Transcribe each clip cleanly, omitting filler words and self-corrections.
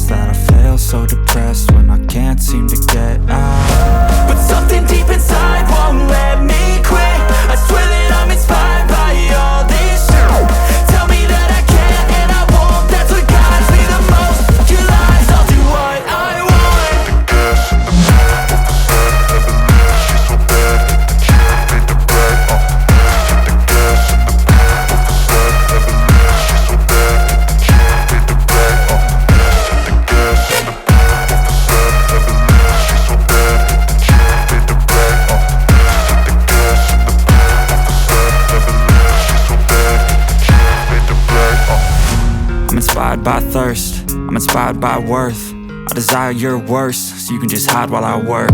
stressed that I feel so depressed when I can't seem to get out. But something deep inside won't let me quit. I swear that I'm inspired by all this shit. Tell me that I can't and I won't. That's what guides me the most. Your lies, I'll do what I want. The gas in the back of the set, never leave. She's so bad that the chick made the bread. The gas in the back of the set, never leave. She's so bad that the chick made the bread. The gas in the back of the set, never leave. She's so bad that the chick made the bread. The gas in the back of the set, never leave. She's so bad that the chick made the bread. I'm inspired by thirst, I'm inspired by worth. I desire your worst, so you can just hide while I work.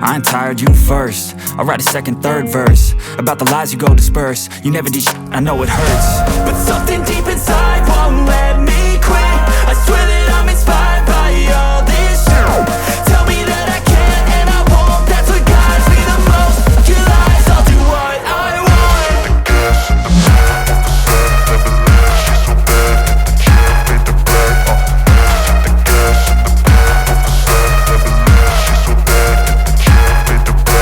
I ain't tired, you first. I'll write a second, third verse about the lies you go disperse. You never did shit, I know it hurts. But something deep inside won't let me quit. I swear that I'm inspired by all this shit. Tell me that I can't and I won't. That's what guides me the most. Your lies, I'll do what I want. The gas in the back of the set, never leave. She's so bad that the chick made the bread. The gas in the back of the set, never leave. She's so bad that the chick made the bread. The gas in the back of the set, never leave. She's so bad that the chick made the bread. The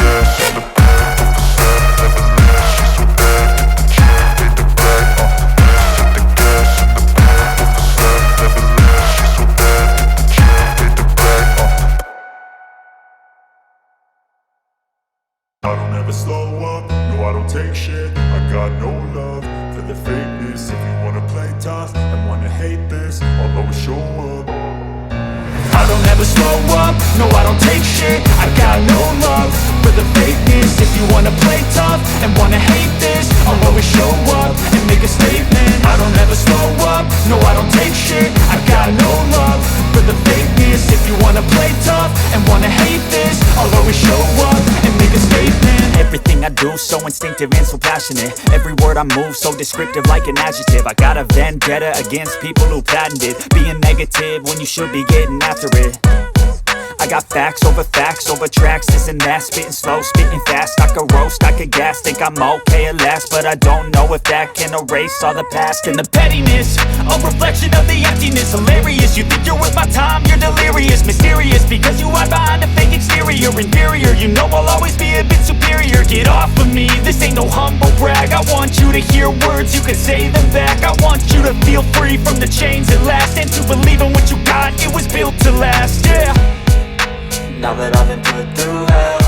gas in the back of the set, never leave. She's so bad that the chick made the bread. I don't ever slow up, no I don't take shit. I got no love for the fakeness. If you wanna play tough and wanna hate this, I'll always show up. I don't ever slow up, no I don't take shit. I got no love for the fakeness. If you wanna play tough and wanna hate this, I'll always show up and make a statement. I don't ever slow up, no I don't take shit. I got no love for the fakeness. If you wanna play tough and wanna hate this, I'll always show up and make a statement. Everything I do so instinctive and so passionate. Every word I move so descriptive like an adjective. I got a vendetta against people who patented being negative when you should be getting after it. I got facts over tracks, this and that. Spitting slow, spitting fast. I could roast, I could gas. Think I'm okay at last, but I don't know if that can erase all the past. And the pettiness, a reflection of the emptiness. Hilarious, you think you're worth my time, you're delirious. Mysterious, because you hide behind a fake exterior. Inferior, you know I'll always be a bit superior. Get off of me, this ain't no humble brag. I want you to hear words, you can say them back. I want you to feel free from the chains at last, and to believe in what you got, it was built to last, yeah. Now that I've been put through hell,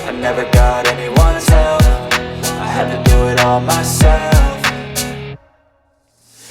I never got anyone's help. I had to do it all myself.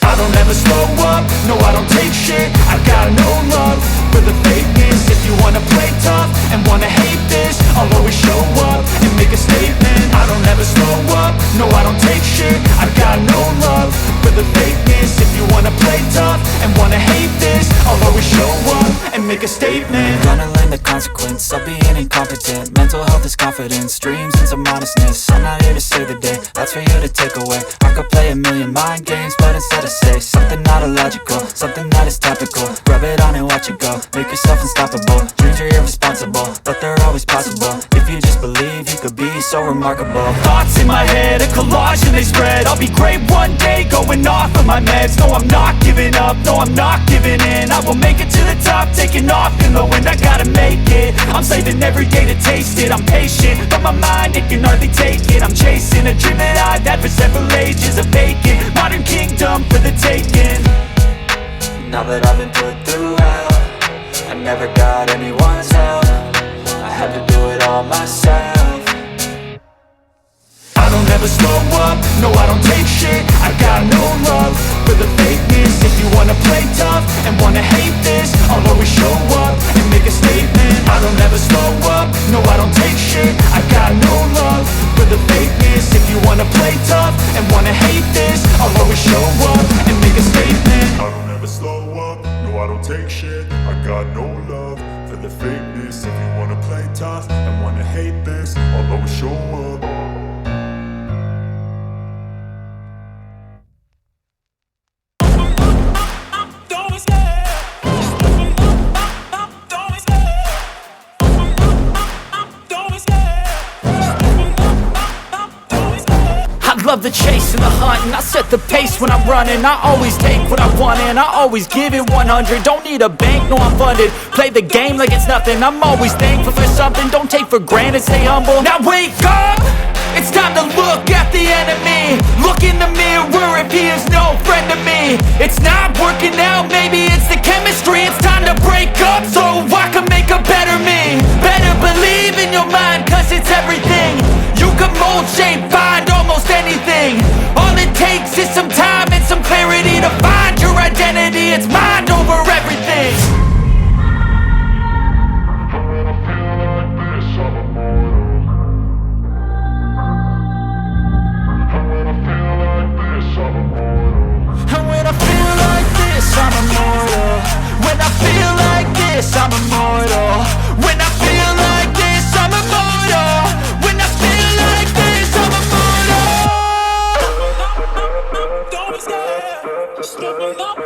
I don't ever slow up, no I don't take shit. I got no love for the fakeness. If you wanna play tough and wanna hate this, I'll always show up and make a statement. I don't ever slow up, no I don't take shit. I got no love for the fakeness. If you wanna play tough and wanna hate this, I'll always show up and make a statement. Gonna learn the consequence of being incompetent. Mental health is confidence, dreams and some honestness. I'm not here to save the day, that's for you to take away. I could play a million mind games, but instead I say something not illogical, something that is topical. Rub it on and watch it go, make yourself unstoppable. Dreams are irresponsible, but they're always possible. If you just believe, you could be so remarkable. Thoughts in my head, a collage and they spread. I'll be great one day, going off of my meds. No, I'm not giving up, no, I'm not giving in. I will make it to the top, taking off in the wind. I gotta make it, I'm saving every day to taste it. I'm patient, but my mind, it can hardly take it. I'm chasing a dream that I've had for several ages. A vacant, modern kingdom for the taking. Now that I've been put through hell, I never got anyone's help. I had to do it all myself. I don't ever slow up, no I don't take shit. I got no love for the fakeness. If you wanna play tough and wanna hate this, I'll always show up and make a statement. I don't ever slow up, no I don't take shit. I got no love for the fakeness. If you wanna play tough and wanna hate this, I'll always show up and make a statement. I don't ever slow up, no I don't take shit. I got no love for the fakeness. If you wanna play tough and wanna hate this, I'll always show up. love the chase and the hunt, and I set the pace when I'm running. I always take what I want and I always give it 100. Don't need a bank, no I'm funded. Play the game like it's nothing. I'm always thankful for something. Don't take for granted, stay humble. Now wake up! It's time to look at the enemy. Look in the mirror if he is no friend to me. It's not working out, maybe it's the chemistry. It's time to break up so I can make a better me. Better believe in your mind, cause it's everything. You can mold, shape, find almost anything. All it takes is some time and some clarity to find your identity. It's mind over everything. And when I feel like this, I'm immortal. When I feel like this, I'm immortal. When I feel like this, I'm immortal. When I feel like this, I'm immortal. Don't be scared. Just open up.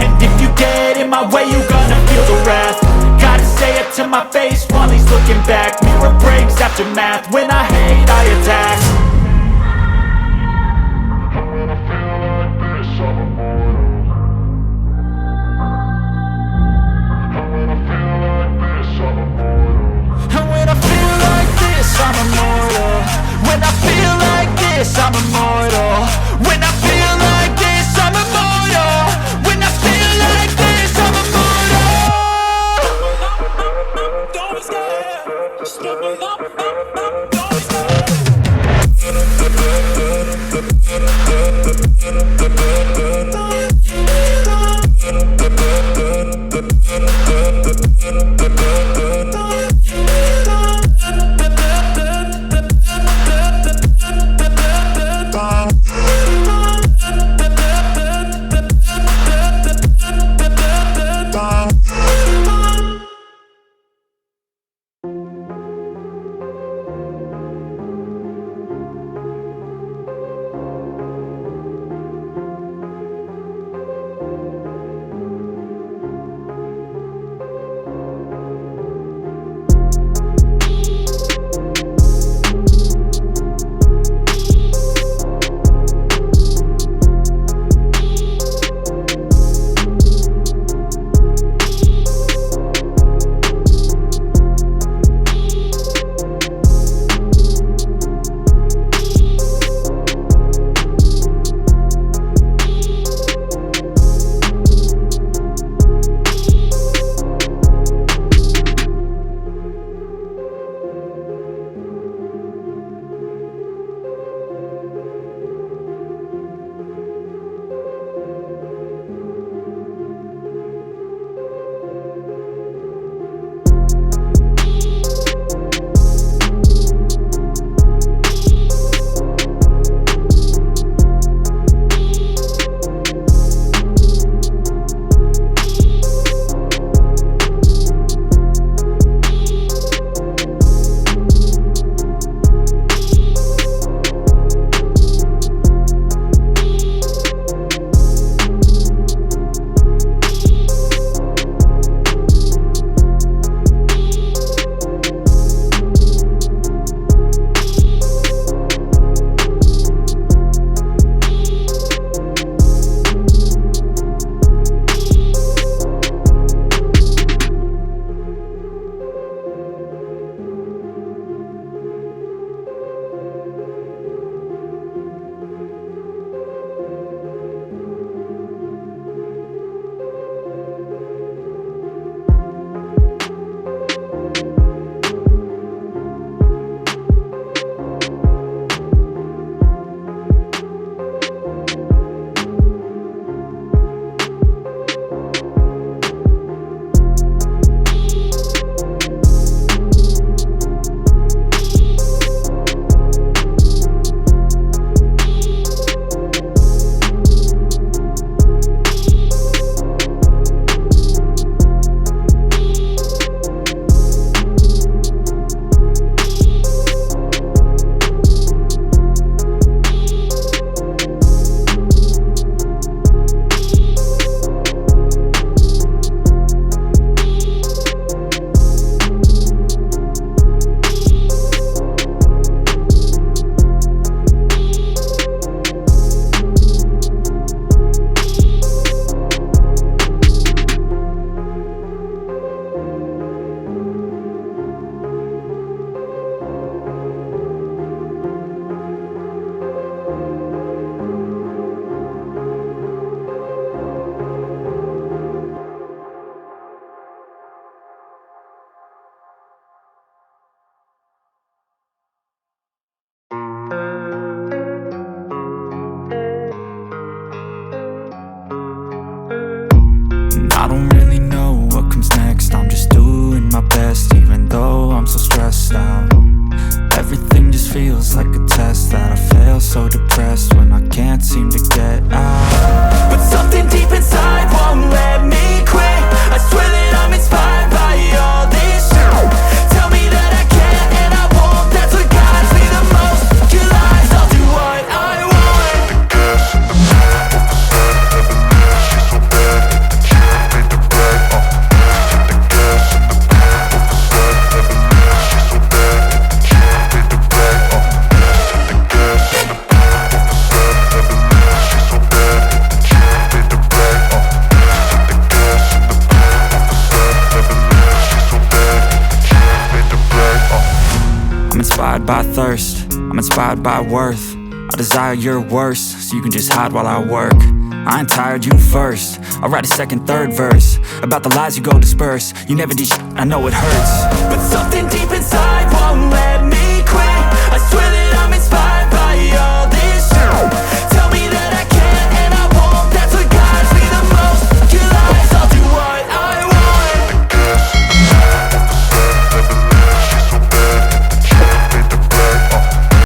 And if you get in my way, you gonna feel the wrath. Gotta say it to my face while he's looking back. Mirror breaks after math. When I hate, I attack. And when I feel like this, I'm immortal. And when I feel like this, I'm immortal. And when I feel like this, I'm immortal. When I feel like this, I'm immortal. When I feel like this, I'm immortal. When I feel like this, I'm immortal. Don't be scared. Just open up. Don't be scared. I don't really know what comes next. I'm just doing my best, even though I'm so stressed out. Everything just feels like a test that I fail, so depressed when I can't seem to get out. But something deep inside won't let me quit. I swear that I'm inspired by all this shit. Tell me that I can and I won't. That's what guides me the most. Your lies, I'll do what I want. The gas in the back of the sun, never leave. She's so bad that the chick made the brag. Hit the gas in the back of the sun, never leave. She's so bad that the chick made the brag. Hit the gas in the back of the sun, never leave. She's so bad that the chick made the brag. Hit the gas in the back of the sun, never leave. She's so bad that the chick made the brag. I'm inspired by thirst, I'm inspired by worth. I desire your worst, so you can just hide while I work. I ain't tired, you first. I'll write a second, third verse about the lies you go disperse. You never did shit, I know it hurts. But something deep inside won't let